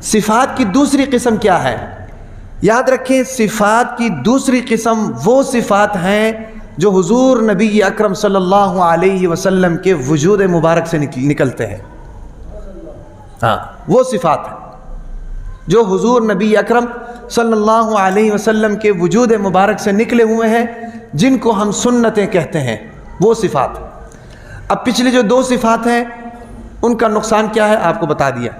صفات کی دوسری قسم کیا ہے؟ یاد رکھیں، صفات کی دوسری قسم وہ صفات ہیں جو حضور نبی اکرم صلی اللہ علیہ وسلم کے وجود مبارک سے نکلتے ہیں۔ ہاں، وہ صفات ہیں جو حضور نبی اکرم صلی اللہ علیہ وسلم کے وجود مبارک سے نکلے ہوئے ہیں، جن کو ہم سنتیں کہتے ہیں، وہ صفات۔ اب پچھلی جو دو صفات ہیں ان کا نقصان کیا ہے آپ کو بتا دیا۔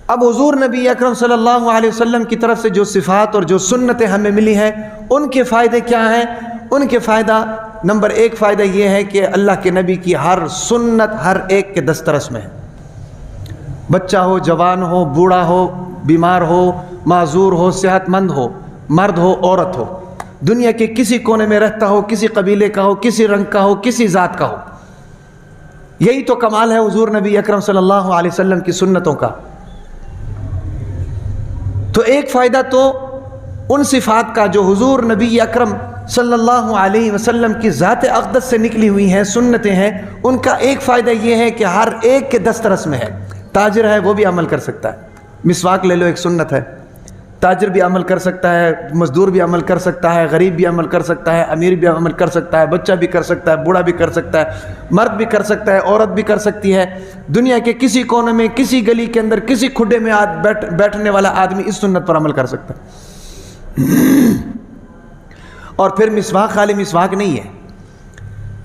اب حضور نبی اکرم صلی اللہ علیہ وسلم کی طرف سے جو صفات اور جو سنتیں ہمیں ملی ہیں، ان کے فائدے کیا ہیں؟ ان کے فائدہ، نمبر ایک فائدہ یہ ہے کہ اللہ کے نبی کی ہر سنت ہر ایک کے دسترس میں ہے۔ بچہ ہو، جوان ہو، بوڑھا ہو، بیمار ہو، معذور ہو، صحت مند ہو، مرد ہو، عورت ہو، دنیا کے کسی کونے میں رہتا ہو، کسی قبیلے کا ہو، کسی رنگ کا ہو، کسی ذات کا ہو، یہی تو کمال ہے حضور نبی اکرم صلی اللہ علیہ وسلم کی سنتوں کا۔ تو ایک فائدہ تو ان صفات کا جو حضور نبی اکرم صلی اللہ علیہ وسلم کی ذات اقدس سے نکلی ہوئی ہیں، سنتیں ہیں، ان کا ایک فائدہ یہ ہے کہ ہر ایک کے دسترس میں ہے۔ تاجر ہے وہ بھی عمل کر سکتا ہے، مسواک لے لو، ایک سنت ہے، تاجر بھی عمل کر سکتا ہے، مزدور بھی عمل کر سکتا ہے، غریب بھی عمل کر سکتا ہے، امیر بھی عمل کر سکتا ہے، بچہ بھی کر سکتا ہے، بوڑھا بھی کر سکتا ہے، مرد بھی کر سکتا ہے، عورت بھی کر سکتی ہے۔ دنیا کے کسی کونے میں، کسی گلی کے اندر، کسی کھڈے میں بیٹھنے والا آدمی اس سنت پر عمل کر سکتا ہے۔ اور پھر مسواک خالی مسواک نہیں ہے،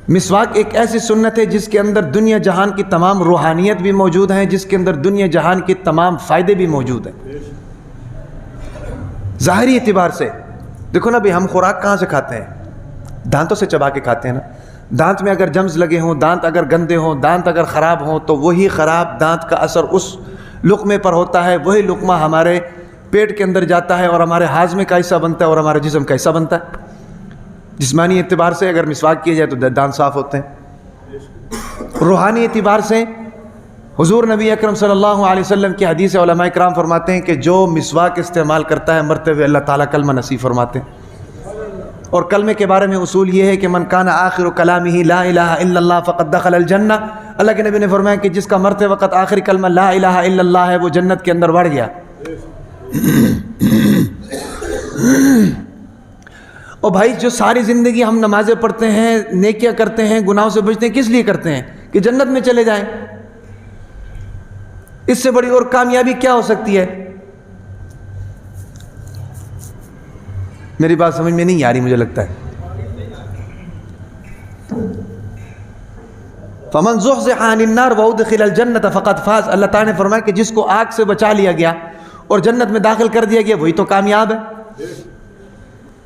مسواک ایک ایسی سنت ہے جس کے اندر دنیا جہان کی تمام روحانیت بھی موجود ہیں، جس کے اندر دنیا جہان کے تمام فائدے بھی موجود ہیں۔ ظاہری اعتبار سے دیکھو نا، ہم خوراک کہاں سے کھاتے ہیں؟ دانتوں سے چبا کے کھاتے ہیں نا۔ دانت میں اگر جمز لگے ہوں، دانت اگر گندے ہوں، دانت اگر خراب ہوں، تو وہی خراب دانت کا اثر اس لقمے پر ہوتا ہے، وہی لقمہ ہمارے پیٹ کے اندر جاتا ہے اور ہمارے ہاضمے کا حصہ بنتا ہے اور ہمارے جسم کا حصہ بنتا ہے۔ جسمانی اعتبار سے اگر مسواک کیا جائے تو دانت صاف ہوتے ہیں۔ روحانی اعتبار سے حضور نبی اکرم صلی اللہ علیہ وسلم کی حدیث علماء کرام فرماتے ہیں کہ جو مسواک استعمال کرتا ہے مرتے ہوئے اللہ تعالیٰ کلمہ نصیب فرماتے ہیں۔ اور کلمے کے بارے میں اصول یہ ہے کہ من کان آخر کلامہ لا الہ الا اللہ فقد دخل الجنہ۔ اللہ کے نبی نے فرمایا کہ جس کا مرتے وقت آخری کلمہ لا الہ الا اللہ ہے، وہ جنت کے اندر بڑھ گیا۔ اور بھائی، جو ساری زندگی ہم نمازیں پڑھتے ہیں، نیکیاں کرتے ہیں، گناہوں سے بچتے ہیں، کس لیے کرتے ہیں؟ کہ جنت میں چلے جائیں۔ اس سے بڑی اور کامیابی کیا ہو سکتی ہے؟ میری بات سمجھ میں نہیں آ رہی، مجھے لگتا ہے۔ فَمَنْ زُحْزِحَ عَنِ النَّارِ وَأُدْخِلَ الْجَنَّةَ فَقَدْ فَازَ۔ اللہ تعالیٰ نے فرمایا کہ جس کو آگ سے بچا لیا گیا اور جنت میں داخل کر دیا گیا، وہی تو کامیاب ہے۔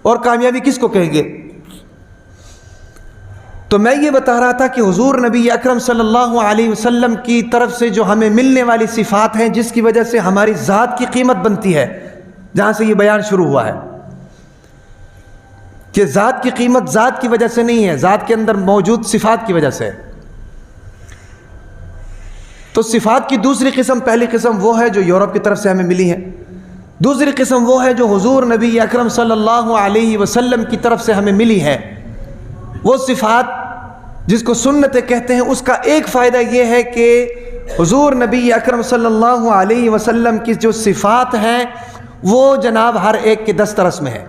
اور کامیابی کس کو کہیں گے؟ تو میں یہ بتا رہا تھا کہ حضور نبی اکرم صلی اللہ علیہ وسلم کی طرف سے جو ہمیں ملنے والی صفات ہیں، جس کی وجہ سے ہماری ذات کی قیمت بنتی ہے، جہاں سے یہ بیان شروع ہوا ہے کہ ذات کی قیمت ذات کی وجہ سے نہیں ہے، ذات کے اندر موجود صفات کی وجہ سے ہے۔ تو صفات کی دوسری قسم، پہلی قسم وہ ہے جو یورپ کی طرف سے ہمیں ملی ہے، دوسری قسم وہ ہے جو حضور نبی اکرم صلی اللہ علیہ وسلم کی طرف سے ہمیں ملی ہے۔ وہ صفات جس کو سنتیں کہتے ہیں، اس کا ایک فائدہ یہ ہے کہ حضور نبی اکرم صلی اللہ علیہ وسلم کی جو صفات ہیں وہ جناب ہر ایک کے دسترس میں ہے،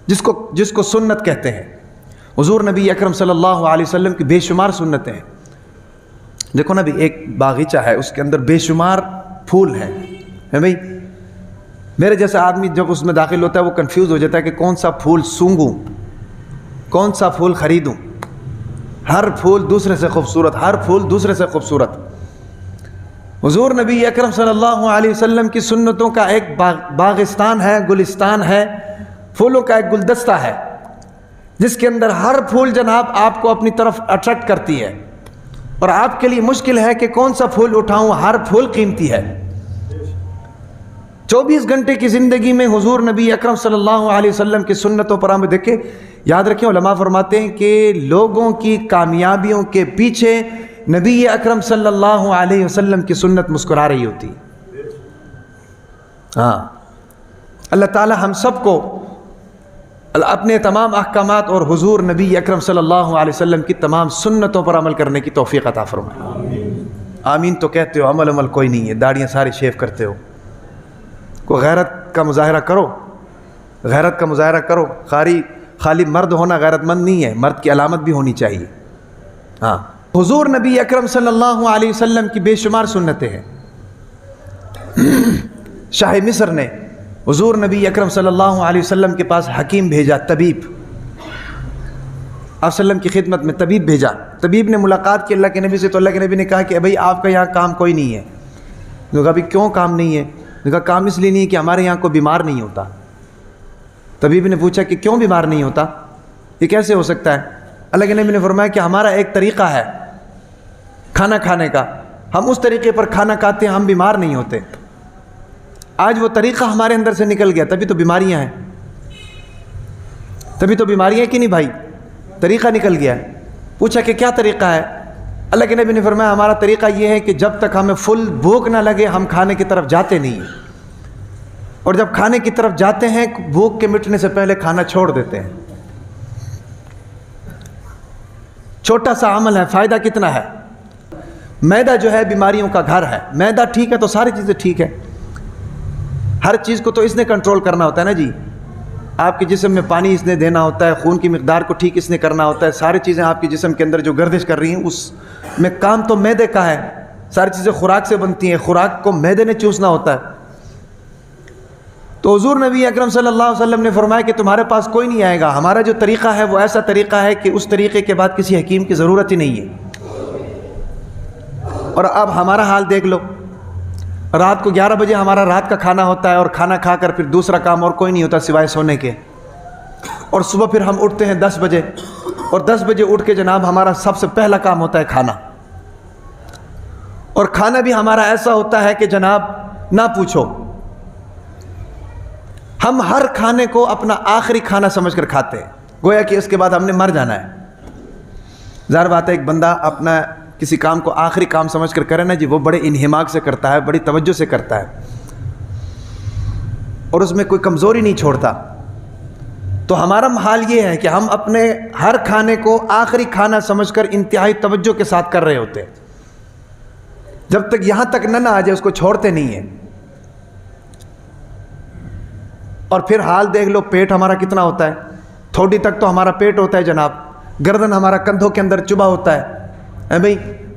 جس کو سنت کہتے ہیں۔ حضور نبی اکرم صلی اللہ علیہ وسلم کی بے شمار سنتیں ہیں۔ دیکھو نا بھی، ایک باغیچہ ہے، اس کے اندر بے شمار پھول ہیں، ہے بھائی۔ میرے جیسا آدمی جب اس میں داخل ہوتا ہے وہ کنفیوز ہو جاتا ہے کہ کون سا پھول سونگوں، کون سا پھول خریدوں۔ ہر پھول دوسرے سے خوبصورت، ہر پھول دوسرے سے خوبصورت۔ حضور نبی اکرم صلی اللہ علیہ وسلم کی سنتوں کا ایک باغستان ہے، گلستان ہے، پھولوں کا ایک گلدستہ ہے، جس کے اندر ہر پھول جناب آپ کو اپنی طرف اٹریکٹ کرتی ہے، اور آپ کے لیے مشکل ہے کہ کون سا پھول اٹھاؤں، ہر پھول قیمتی ہے۔ 24 گھنٹے کی زندگی میں حضور نبی اکرم صلی اللہ علیہ وسلم کی سنتوں پر ہمیں دیکھیں، یاد رکھیں، علماء فرماتے ہیں کہ لوگوں کی کامیابیوں کے پیچھے نبی اکرم صلی اللہ علیہ وسلم کی سنت مسکرا رہی ہوتی۔ ہاں، اللہ تعالی ہم سب کو اپنے تمام احکامات اور حضور نبی اکرم صلی اللہ علیہ وسلم کی تمام سنتوں پر عمل کرنے کی توفیق عطا فرمائے۔ آمین تو کہتے ہو، عمل کوئی نہیں ہے، داڑیاں سارے شیو کرتے ہو، کوئی غیرت کا مظاہرہ کرو، غیرت کا مظاہرہ کرو. خالی مرد ہونا غیرت مند نہیں ہے، مرد کی علامت بھی ہونی چاہیے. ہاں، حضور نبی اکرم صلی اللہ علیہ وسلم کی بے شمار سنتیں ہیں. شاہ مصر نے حضور نبی اکرم صلی اللہ علیہ وسلم کے پاس حکیم بھیجا، طبیب. آپ وسلم کی خدمت میں طبیب بھیجا. طبیب نے ملاقات کی اللہ کے نبی سے، تو اللہ کے نبی نے کہا کہ بھائی آپ کا یہاں کام کوئی نہیں ہے. نے کہا بھائی کیوں کام نہیں ہے؟ نے کہا کام اس لیے نہیں ہے کہ ہمارے یہاں کوئی بیمار نہیں ہوتا. طبیب نے پوچھا کہ کیوں بیمار نہیں ہوتا، یہ کیسے ہو سکتا ہے؟ اللہ کے نبی نے فرمایا کہ ہمارا ایک طریقہ ہے کھانا کھانے کا، ہم اس طریقے پر کھانا کھاتے ہیں، ہم بیمار نہیں ہوتے. آج وہ طریقہ ہمارے اندر سے نکل گیا، تبھی تو بیماریاں ہیں. تبھی تو بیماریاں ہیں کہ نہیں بھائی؟ طریقہ نکل گیا. پوچھا کہ کیا طریقہ ہے؟ اللہ کے نبی نے فرمایا ہمارا طریقہ یہ ہے کہ جب تک ہمیں فل بھوک نہ لگے ہم کھانے کی طرف جاتے نہیں ہیں، اور جب کھانے کی طرف جاتے ہیں بھوک کے مٹنے سے پہلے کھانا چھوڑ دیتے ہیں. چھوٹا سا عمل ہے، فائدہ کتنا ہے. میدا جو ہے بیماریوں کا گھر ہے. میدا ٹھیک ہے تو ساری چیزیں ٹھیک ہے. ہر چیز کو تو اس نے کنٹرول کرنا ہوتا ہے نا جی. آپ کے جسم میں پانی اس نے دینا ہوتا ہے، خون کی مقدار کو ٹھیک اس نے کرنا ہوتا ہے. ساری چیزیں آپ کے جسم کے اندر جو گردش کر رہی ہیں اس میں کام تو میدے کا ہے. ساری چیزیں خوراک سے بنتی ہیں، خوراک کو میدے نے چوسنا ہوتا ہے. تو حضور نبی اکرم صلی اللہ علیہ وسلم نے فرمایا کہ تمہارے پاس کوئی نہیں آئے گا. ہمارا جو طریقہ ہے وہ ایسا طریقہ ہے کہ اس طریقے کے بعد کسی حکیم کی ضرورت ہی نہیں ہے. اور اب ہمارا حال دیکھ لو، رات کو 11 بجے ہمارا رات کا کھانا ہوتا ہے، اور کھانا کھا کر پھر دوسرا کام اور کوئی نہیں ہوتا سوائے سونے کے. اور صبح پھر ہم اٹھتے ہیں 10 بجے، اور 10 بجے اٹھ کے جناب ہمارا سب سے پہلا کام ہوتا ہے کھانا. اور کھانا بھی ہمارا ایسا ہوتا ہے کہ جناب نہ پوچھو، ہم ہر کھانے کو اپنا آخری کھانا سمجھ کر کھاتے ہیں، گویا کہ اس کے بعد ہم نے مر جانا ہے. ظاہر بات ہے ایک بندہ اپنا کسی کام کو آخری کام سمجھ کر کرے نا جی، وہ بڑے انہماک سے کرتا ہے، بڑی توجہ سے کرتا ہے، اور اس میں کوئی کمزوری نہیں چھوڑتا. تو ہمارا حال یہ ہے کہ ہم اپنے ہر کھانے کو آخری کھانا سمجھ کر انتہائی توجہ کے ساتھ کر رہے ہوتے ہیں. جب تک یہاں تک نہ آ جائے اس کو چھوڑتے نہیں ہیں. اور پھر حال دیکھ لو پیٹ ہمارا کتنا ہوتا ہے. تھوڑی تک تو ہمارا پیٹ ہوتا ہے جناب، گردن ہمارا کندھوں کے اندر چبھا ہوتا ہے بھائی.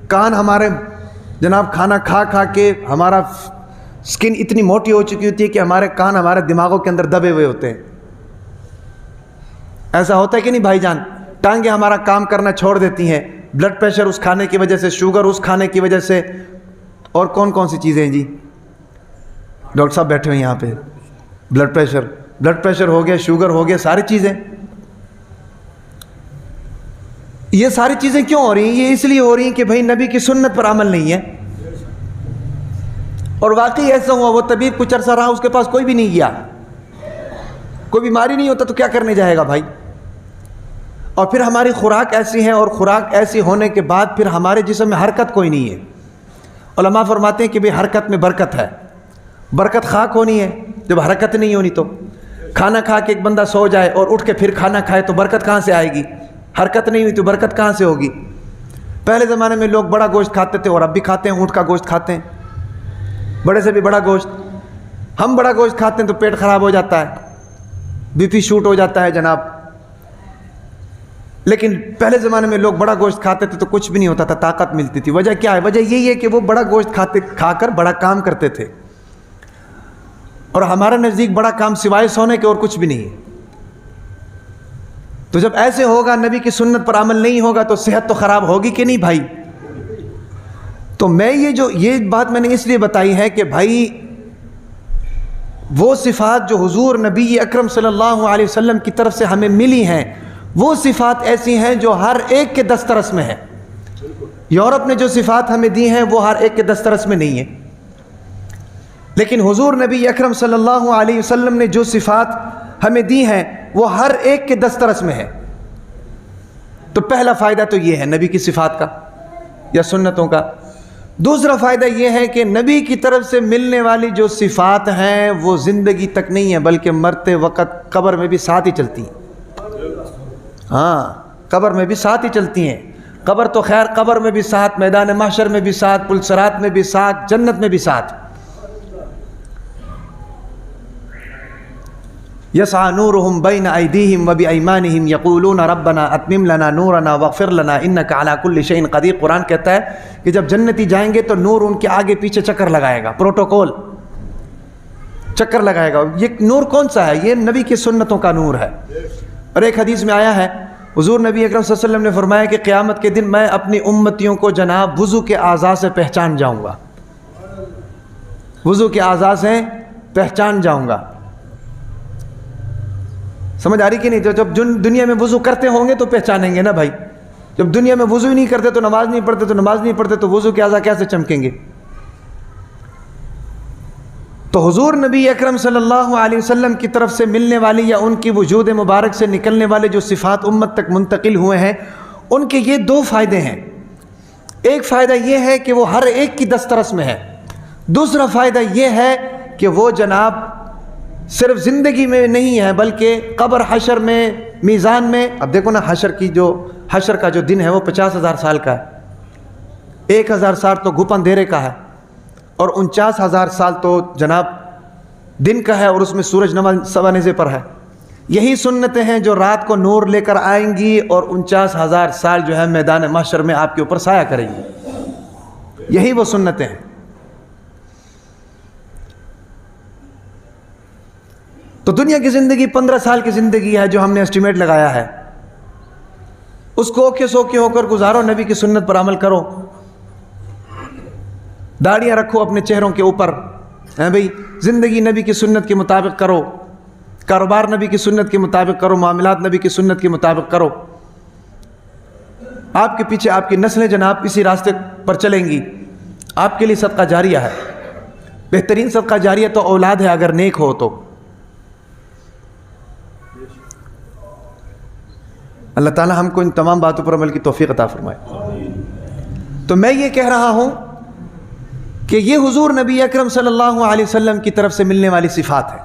کان ہمارے جناب کھانا کھا کھا کے ہمارا سکن اتنی موٹی ہو چکی ہوتی ہے کہ ہمارے کان ہمارے دماغوں کے اندر دبے ہوئے ہوتے ہیں. ایسا ہوتا ہے کہ نہیں بھائی جان؟ ٹانگیں ہمارا کام کرنا چھوڑ دیتی ہیں، بلڈ پریشر اس کھانے کی وجہ سے، شوگر اس کھانے کی وجہ سے. اور کون کون سی چیزیں ہیں جی؟ ڈاکٹر صاحب بیٹھے ہوئے یہاں پہ. بلڈ پریشر ہو گیا، شوگر ہو گیا، ساری چیزیں. یہ ساری چیزیں کیوں ہو رہی ہیں؟ یہ اس لیے ہو رہی ہیں کہ بھائی نبی کی سنت پر عمل نہیں ہے. اور واقعی ایسا ہوا، وہ طبیب کچھ عرصہ رہا، اس کے پاس کوئی بھی نہیں گیا. کوئی بیماری نہیں ہوتا تو کیا کرنے جائے گا بھائی؟ اور پھر ہماری خوراک ایسی ہے، اور خوراک ایسی ہونے کے بعد پھر ہمارے جسم میں حرکت کوئی نہیں ہے. علماء فرماتے ہیں کہ بھئی حرکت میں برکت ہے. برکت خاک ہونی ہے، جب حرکت نہیں ہونی تو. کھانا کھا کے ایک بندہ سو جائے اور اٹھ کے پھر کھانا کھائے تو برکت کہاں سے آئے گی؟ حرکت نہیں ہوئی تو برکت کہاں سے ہوگی؟ پہلے زمانے میں لوگ بڑا گوشت کھاتے تھے، اور اب بھی کھاتے ہیں، اونٹ کا گوشت کھاتے ہیں، بڑے سے بھی بڑا گوشت. ہم بڑا گوشت کھاتے ہیں تو پیٹ خراب ہو جاتا ہے، بی پی شوٹ ہو جاتا ہے جناب. لیکن پہلے زمانے میں لوگ بڑا گوشت کھاتے تھے تو کچھ بھی نہیں ہوتا تھا، طاقت ملتی تھی. وجہ کیا ہے؟ وجہ یہی ہے کہ وہ بڑا گوشت کھا کر بڑا کام کرتے تھے. اور ہمارے نزدیک بڑا کام سوائے سونے کے اور کچھ بھی نہیں ہے. تو جب ایسے ہوگا، نبی کی سنت پر عمل نہیں ہوگا، تو صحت تو خراب ہوگی کہ نہیں بھائی؟ تو میں یہ بات میں نے اس لیے بتائی ہے کہ بھائی وہ صفات جو حضور نبی اکرم صلی اللہ علیہ وسلم کی طرف سے ہمیں ملی ہیں، وہ صفات ایسی ہیں جو ہر ایک کے دسترس میں ہیں. یورپ نے جو صفات ہمیں دی ہیں وہ ہر ایک کے دسترس میں نہیں ہیں. لیکن حضور نبی اکرم صلی اللہ علیہ وسلم نے جو صفات ہمیں دی ہیں وہ ہر ایک کے دسترس میں ہے. تو پہلا فائدہ تو یہ ہے نبی کی صفات کا یا سنتوں کا. دوسرا فائدہ یہ ہے کہ نبی کی طرف سے ملنے والی جو صفات ہیں وہ زندگی تک نہیں ہیں، بلکہ مرتے وقت قبر میں بھی ساتھ ہی چلتی ہیں. ہاں، قبر میں بھی ساتھ ہی چلتی ہیں. قبر تو خیر، قبر میں بھی ساتھ، میدان محشر میں بھی ساتھ، پل صراط میں بھی ساتھ، جنت میں بھی ساتھ. یسعی نورہم بین ایدیہم وبایمانہم یقولون ربنا اتمم لنا نورنا واغفر لنا انک علی کل شیء قدیر۔ قرآن کہتا ہے کہ جب جنتی جائیں گے تو نور ان کے آگے پیچھے چکر لگائے گا، پروٹوکول چکر لگائے گا۔ یہ نور کون سا ہے؟ یہ نبی کی سنتوں کا نور ہے۔ اور ایک حدیث میں آیا ہے، حضور نبی اکرم صلی اللہ علیہ وسلم نے فرمایا کہ قیامت کے دن میں اپنی امتیوں کو جناب وضو کے اعضاء سے پہچان جاؤں گا، وضو کے اعضاء سے پہچان جاؤں گا۔ سمجھ آ رہی کہ نہیں؟ تو جب دنیا میں وضو کرتے ہوں گے تو پہچانیں گے نا بھائی، جب دنیا میں وضو ہی نہیں کرتے تو نماز نہیں پڑھتے، تو نماز نہیں پڑھتے تو وضو کے اعضاء کیسے چمکیں گے؟ تو حضور نبی اکرم صلی اللہ علیہ وسلم کی طرف سے ملنے والی یا ان کی وجود مبارک سے نکلنے والے جو صفات امت تک منتقل ہوئے ہیں، ان کے یہ دو فائدے ہیں۔ ایک فائدہ یہ ہے کہ وہ ہر ایک کی دسترس میں ہے، دوسرا فائدہ یہ ہے کہ وہ جناب صرف زندگی میں نہیں ہے بلکہ قبر حشر میں میزان میں۔ اب دیکھو نا، حشر کا جو دن ہے وہ 50,000 سال کا ہے، 1,000 سال تو گھپ اندھیرے کا ہے، اور 49,000 سال تو جناب دن کا ہے، اور اس میں سورج سوانزے پر ہے۔ یہی سنتیں ہیں جو رات کو نور لے کر آئیں گی اور 49,000 سال جو ہے میدان محشر میں آپ کے اوپر سایہ کریں گی، یہی وہ سنتیں ہیں۔ تو دنیا کی زندگی 15 سال کی زندگی ہے جو ہم نے اسٹیمیٹ لگایا ہے، اس کو اوکے سوکے ہو کر گزارو، نبی کی سنت پر عمل کرو، داڑیاں رکھو اپنے چہروں کے اوپر، بھئی زندگی نبی کی سنت کے مطابق کرو، کاروبار نبی کی سنت کے مطابق کرو، معاملات نبی کی سنت کے مطابق کرو۔ آپ کے پیچھے آپ کی نسلیں جناب اسی راستے پر چلیں گی، آپ کے لیے صدقہ جاریہ ہے۔ بہترین صدقہ جاریہ تو اولاد ہے اگر نیک ہو تو۔ اللہ تعالی ہم کو ان تمام باتوں پر عمل کی توفیق عطا فرمائے۔ تو میں یہ کہہ رہا ہوں کہ یہ حضور نبی اکرم صلی اللہ علیہ وسلم کی طرف سے ملنے والی صفات ہے۔